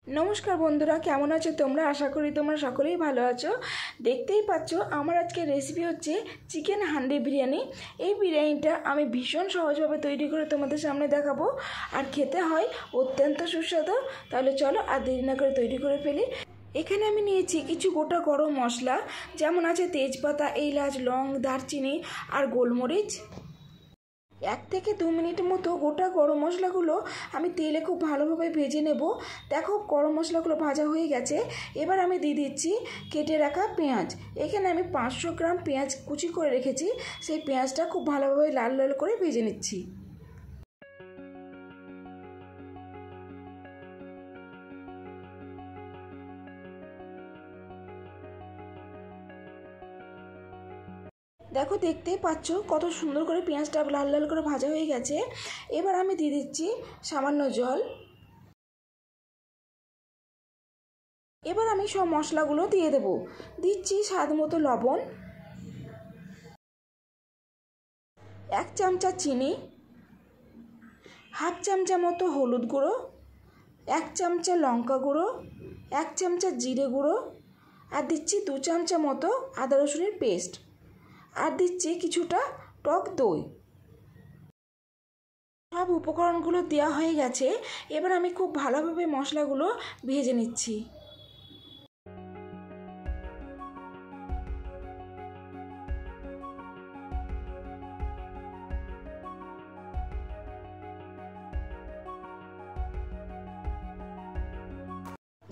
নমস্কার বন্ধুরা, কেমন আছো তোমরা? আশা করি তোমরা সকলেই ভালো আছো। দেখতেই পাচ্ছ আমার আজকের রেসিপি হচ্ছে চিকেন হান্ডি বিরিয়ানি। এই বিরিয়ানিটা আমি ভীষণ সহজভাবে তৈরি করে তোমাদের সামনে দেখাবো, আর খেতে হয় অত্যন্ত সুস্বাদু। তাহলে চলো আর দেরি না করে তৈরি করে ফেলি। এখানে আমি নিয়েছি কিছু গোটা গরম মশলা, যেমন আছে তেজপাতা, এলাচ, লং, দারচিনি আর গোলমরিচ। 1 থেকে 2 মিনিট মতো গোটা গরম মশলাগুলো আমি তেলে খুব ভালোভাবে ভেজে নেব। দেখো গরম মশলাগুলো ভাজা হয়ে গেছে। এবার আমি দিয়ে দিচ্ছি কেটে রাখা পেঁয়াজ। এখানে আমি 500 গ্রাম পেঁয়াজ কুচি করে রেখেছি, সেই পেঁয়াজটা খুব ভালোভাবে লাল লাল করে ভেজে নিচ্ছি। দেখো দেখতেই পাচ্ছ কত সুন্দর করে পেঁয়াজটা লাল লাল করে ভাজা হয়ে গেছে। এবার আমি দিয়ে দিচ্ছি সামান্য জল। এবার আমি সব মশলাগুলো দিয়ে দেব। দিচ্ছি স্বাদ মতো লবণ, 1 চামচা চিনি, হাফ চামচা মতো হলুদ গুঁড়ো, 1 চামচা লঙ্কা গুঁড়ো, 1 চামচা জিরে গুঁড়ো, আর দিচ্ছি 2 চামচা মতো আদা রসুনের পেস্ট, আর দিচ্ছি কিছুটা টক দই। সব উপকরণগুলো দেওয়া হয়ে গেছে। এবার আমি খুব ভালোভাবে মশলাগুলো ভেজে নিচ্ছি।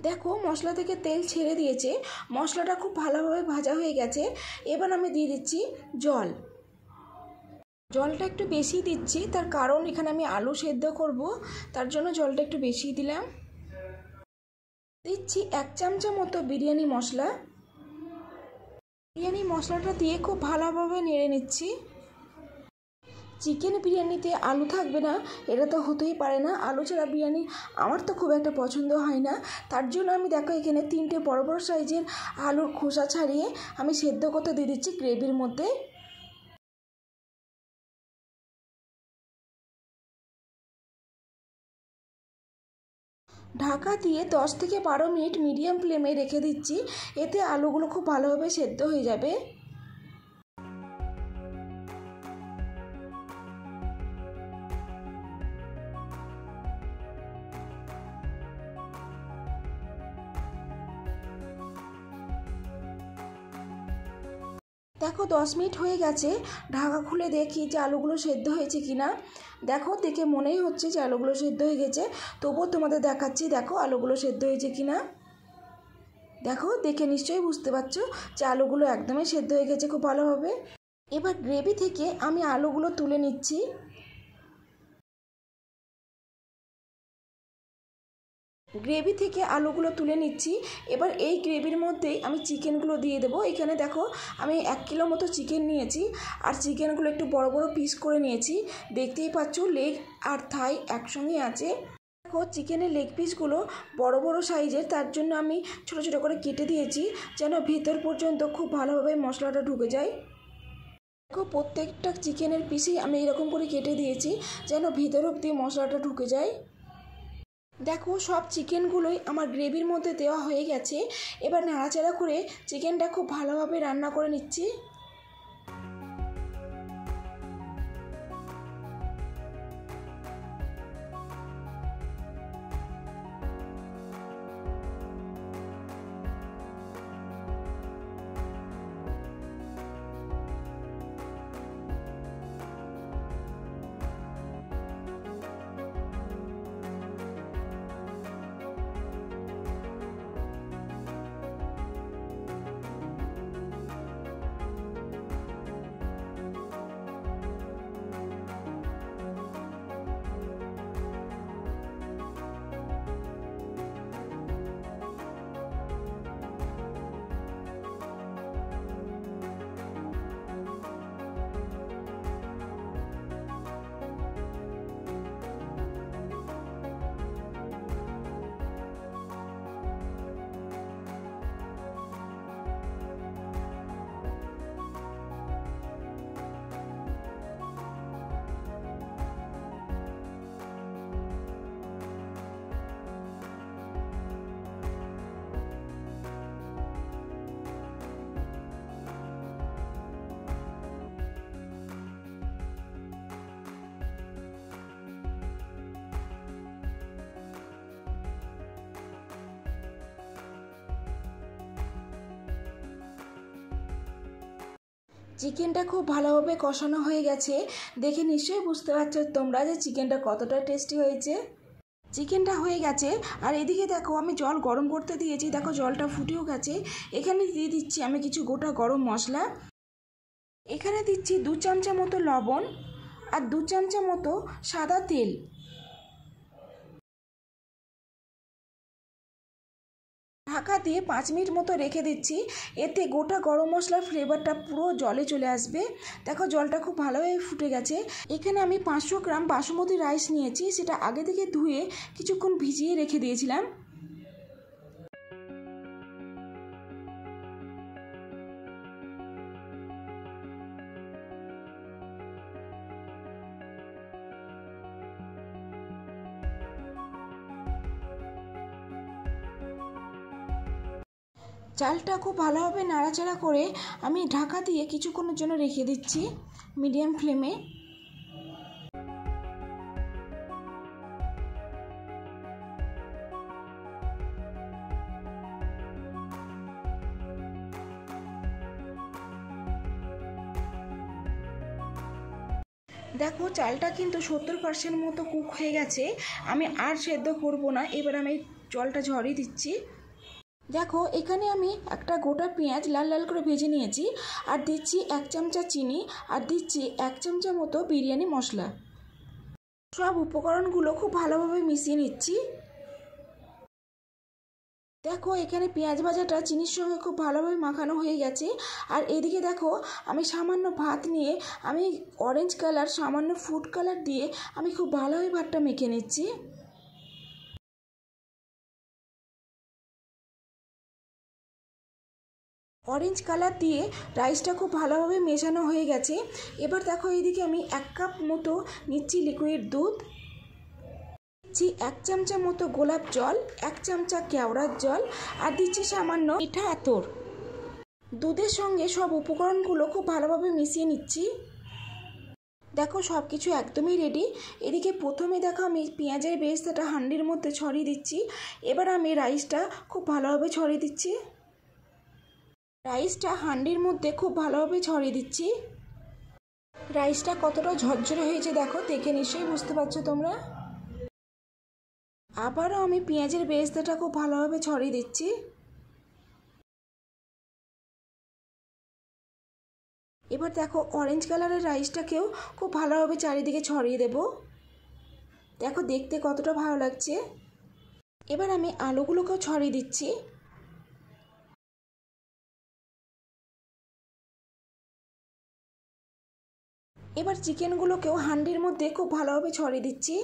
দেখো মশলা থেকে তেল ছেড়ে দিয়েছে, মশলাটা খুব ভালোভাবে ভাজা হয়ে গেছে। এবার আমি দিয়ে দিচ্ছি জল। জলটা একটু বেশি দিচ্ছি, তার কারণ এখানে আমি আলু সেদ্ধ করব, তার জন্য জলটা একটু বেশি দিলাম। দিচ্ছি 1 চামচা মতো বিরিয়ানি মশলা। বিরিয়ানি মশলাটা দিয়ে খুব ভালোভাবে নেড়ে নিচ্ছি। চিকেন বিরিয়ানিতে আলু থাকবে না এটা তো হতেই পারে না। আলু ছাড়া বিরিয়ানি আমার তো খুব একটা পছন্দ হয় না, তার জন্য আমি দেখো এখানে 3টে বড় বড় সাইজের আলুর খোসা ছাড়িয়ে আমি সেদ্ধ করতে দিয়ে দিচ্ছি গ্রেভির মধ্যে। ঢাকা দিয়ে 10 থেকে 12 মিনিট মিডিয়াম ফ্লেমে রেখে দিচ্ছি, এতে আলুগুলো খুব ভালোভাবে সেদ্ধ হয়ে যাবে। দেখো 10 মিনিট হয়ে গেছে, ঢাকা খুলে দেখি যে আলুগুলো সেদ্ধ হয়েছে কিনা। দেখো দেখে মনেই হচ্ছে যে আলুগুলো সেদ্ধ হয়ে গেছে, তবুও তোমাদের দেখাচ্ছি দেখো আলুগুলো সেদ্ধ হয়েছে কিনা। দেখো দেখে নিশ্চয়ই বুঝতে পারছো যে আলুগুলো একদমই সেদ্ধ হয়ে গেছে খুব ভালোভাবে। এবার গ্রেভি থেকে আমি আলুগুলো তুলে নিচ্ছি। গ্রেভি থেকে আলুগুলো তুলে নিচ্ছি। এবার এই গ্রেভির মধ্যেই আমি চিকেনগুলো দিয়ে দেবো। এখানে দেখো আমি 1 কিলো মতো চিকেন নিয়েছি, আর চিকেনগুলো একটু বড় বড় পিস করে নিয়েছি। দেখতেই পাচ্ছ লেগ আর থাই একসঙ্গে আছে। দেখো চিকেনের লেগ পিসগুলো বড় বড় সাইজের, তার জন্য আমি ছোট ছোট করে কেটে দিয়েছি, যেন ভিতর পর্যন্ত খুব ভালোভাবে মশলাটা ঢুকে যায়। দেখো প্রত্যেকটা চিকেনের পিসেই আমি এরকম করে কেটে দিয়েছি, যেন ভিতর অবধি মশলাটা ঢুকে যায়। দেখো সব চিকেনগুলোই আমার গ্রেভির মধ্যে দেওয়া হয়ে গেছে। এবার নাড়াচাড়া করে চিকেনটা খুব ভালোভাবে রান্না করে নিচ্ছি। চিকেনটা খুব ভালোভাবে কষানো হয়ে গেছে। দেখে নিশ্চয়ই বুঝতে পারছো তোমরা যে চিকেনটা কতটা টেস্টি হয়েছে। চিকেনটা হয়ে গেছে আর এদিকে দেখো আমি জল গরম করতে দিয়েছি, দেখো জলটা ফুটেও গেছে। এখানে দিয়ে দিচ্ছি আমি কিছু গোটা গরম মশলা, এখানে দিচ্ছি 2 চামচা মতো লবণ আর 2 চামচা মতো সাদা তেল। ঢাকা দিয়ে 5 মিনিট মতো রেখে দিচ্ছি, এতে গোটা গরম মশলার ফ্লেভারটা পুরো জলে চলে আসবে। দেখো জলটা খুব ভালোভাবে ফুটে গেছে। এখানে আমি 500 গ্রাম বাসমতি রাইস নিয়েছি, সেটা আগে থেকে ধুয়ে কিছুক্ষণ ভিজিয়ে রেখে দিয়েছিলাম। চালটা খুব ভালোভাবে নাড়াচাড়া করে আমি ঢাকা দিয়ে কিছুক্ষণের জন্য রেখে দিচ্ছি মিডিয়াম ফ্লেমে। দেখো চালটা কিন্তু 70% মতো কুক হয়ে গেছে, আমি আর সেদ্ধ করব না। এবার আমি জলটা ঝরিয়ে দিচ্ছি। দেখো এখানে আমি একটা গোটা পেঁয়াজ লাল লাল করে ভেজে নিয়েছি, আর দিচ্ছি 1 চামচা চিনি, আর দিচ্ছি 1 চামচা মতো বিরিয়ানি মশলা। সব উপকরণগুলো খুব ভালোভাবে মিশিয়ে নিচ্ছি। দেখো এখানে পেঁয়াজ ভাজাটা চিনির সঙ্গে খুব ভালোভাবে মাখানো হয়ে গেছে। আর এদিকে দেখো আমি সামান্য ভাত নিয়ে আমি অরেঞ্জ কালার সামান্য ফুড কালার দিয়ে আমি খুব ভালোভাবে ভাতটা মেখে নিচ্ছি। অরেঞ্জ কালার দিয়ে রাইসটা খুব ভালোভাবে মেশানো হয়ে গেছে। এবার দেখো এইদিকে আমি 1 কাপ মতো নিচ্ছি লিকুইড দুধ, দিচ্ছি 1 চামচা মতো গোলাপ জল, 1 চামচা কেওড়ার জল, আর দিচ্ছি সামান্য মিঠা আতর। দুধের সঙ্গে সব উপকরণগুলো খুব ভালোভাবে মিশিয়ে নিচ্ছি। দেখো সব কিছু একদমই রেডি। এদিকে প্রথমে দেখো আমি পেঁয়াজের বেরেস্তাটা হাঁড়ির মধ্যে ছড়িয়ে দিচ্ছি। এবার আমি রাইসটা খুব ভালোভাবে ছড়িয়ে দিচ্ছি। রাইসটা হাঁড়ির মধ্যে খুব ভালোভাবে ছড়িয়ে দিচ্ছি। রাইসটা কতটা ঝরঝরে হয়েছে দেখো, দেখে নিশ্চয়ই বুঝতে পারছো তোমরা। আবারও আমি পেঁয়াজের বেরেস্তাটা খুব ভালোভাবে ছড়িয়ে দিচ্ছি। এবার দেখো অরেঞ্জ কালারের রাইসটাকেও খুব ভালোভাবে চারিদিকে ছড়িয়ে দেব। দেখো দেখতে কতটা ভালো লাগছে। এবার আমি আলুগুলোকেও ছড়িয়ে দিচ্ছি। এবার চিকেনগুলোকেও হাঁড়ির মধ্যে খুব ভালোভাবে ছড়িয়ে দিচ্ছি।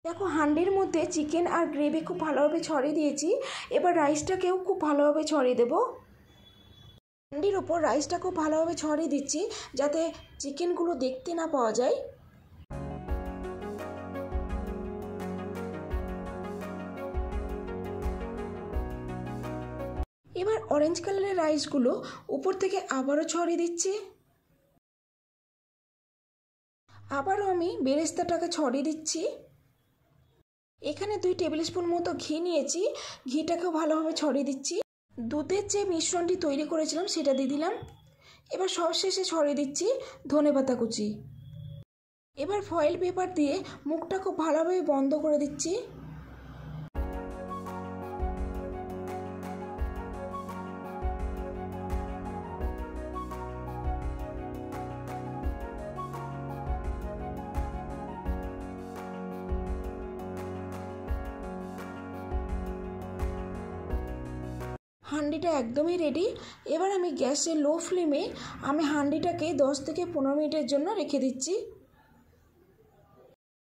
দেখো হাঁড়ির মধ্যে চিকেন আর গ্রেভি খুব ভালোভাবে ছড়িয়ে দিয়েছি। এবার রাইসটাকেও খুব ভালোভাবে ছড়িয়ে দেব। হাঁড়ির ওপর রাইসটা খুব ভালোভাবে ছড়িয়ে দিচ্ছি যাতে চিকেনগুলো দেখতে না পাওয়া যায়। এবার অরেঞ্জ কালারের রাইসগুলো উপর থেকে আবারও ছড়িয়ে দিচ্ছি। আবারও আমি বেরেস্তাটাকে ছড়িয়ে দিচ্ছি। এখানে 2 টেবিল স্পুন মতো ঘি নিয়েছি, ঘিটাকেও ভালোভাবে ছড়িয়ে দিচ্ছি। দুধের যে মিশ্রণটি তৈরি করেছিলাম সেটা দিয়ে দিলাম। এবার সবশেষে ছড়িয়ে দিচ্ছি ধনেপাতা কুচি। এবার ফয়েল পেপার দিয়ে মুখটা খুব ভালোভাবে বন্ধ করে দিচ্ছি। হাঁড়িটা একদমই রেডি। এবার আমি গ্যাসের লো ফ্লেমে আমি হাঁড়িটাকে 10 থেকে 15 মিনিটের জন্য রেখে দিচ্ছি।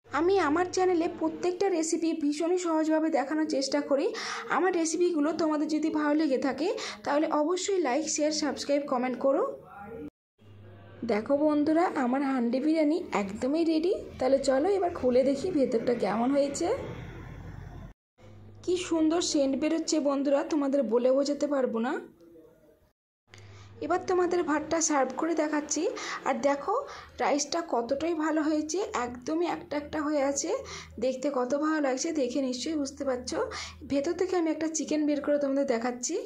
আমি আমার চ্যানেলে প্রত্যেকটা রেসিপি ভীষণই সহজভাবে দেখানোর চেষ্টা করি। আমার রেসিপিগুলো তোমাদের যদি ভালো লেগে থাকে তাহলে অবশ্যই লাইক, শেয়ার, সাবস্ক্রাইব, কমেন্ট করো। দেখো বন্ধুরা আমার হাঁড়ি বিরিয়ানি একদমই রেডি। তাহলে চলো এবার খুলে দেখি ভেতরটা কেমন হয়েছে। কি সুন্দর সেন্ট বেরোচ্ছে বন্ধুরা, তোমাদের বলে বোঝাতে পারবো না। এবার তোমাদের ভাতটা সার্ভ করে দেখাচ্ছি। আর দেখো রাইসটা কতটাই ভালো হয়েছে, একদমই একটা একটা হয়ে আছে, দেখতে কত ভালো লাগছে দেখে নিশ্চয়ই বুঝতে পারছো। ভেতর থেকে আমি একটা চিকেন বের করে তোমাদের দেখাচ্ছি।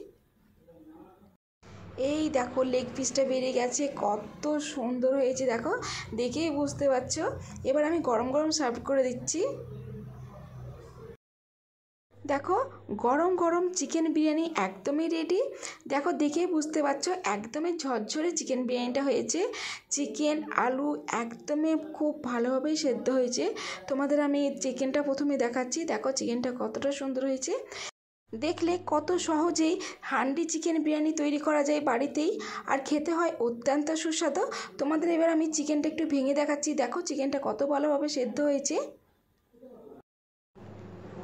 এই দেখো লেগ পিসটা বেরিয়ে গেছে, কত সুন্দর হয়েছে দেখো, দেখেই বুঝতে পারছো। এবার আমি গরম গরম সার্ভ করে দিচ্ছি। দেখো গরম গরম চিকেন বিরিয়ানি একদমই রেডি। দেখো দেখেই বুঝতে পারছো একদমই ঝরঝরে চিকেন বিরিয়ানিটা হয়েছে। চিকেন আলু একদমই খুব ভালোভাবেই সেদ্ধ হয়েছে। তোমাদের আমি চিকেনটা প্রথমে দেখাচ্ছি, দেখো চিকেনটা কতটা সুন্দর হয়েছে। দেখলে কত সহজেই হান্ডি চিকেন বিরিয়ানি তৈরি করা যায় বাড়িতেই, আর খেতে হয় অত্যন্ত সুস্বাদু। তোমাদের এবার আমি চিকেনটা একটু ভেঙে দেখাচ্ছি, দেখো চিকেনটা কত ভালোভাবে সেদ্ধ হয়েছে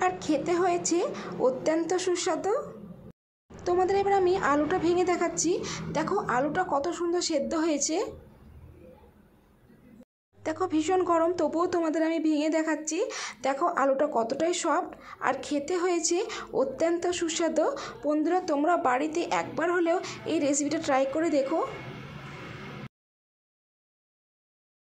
আর খেতে হয়েছে অত্যন্ত সুস্বাদু। তোমাদের এবার আমি আলুটা ভেঙে দেখাচ্ছি, দেখো আলুটা কত সুন্দর সেদ্ধ হয়েছে। দেখো ভীষণ গরম তবুও তোমাদের আমি ভেঙে দেখাচ্ছি, দেখো আলুটা কতটাই সফট আর খেতে হয়েছে অত্যন্ত সুস্বাদু। বন্ধুরা তোমরা বাড়িতে একবার হলেও এই রেসিপিটা ট্রাই করে দেখো।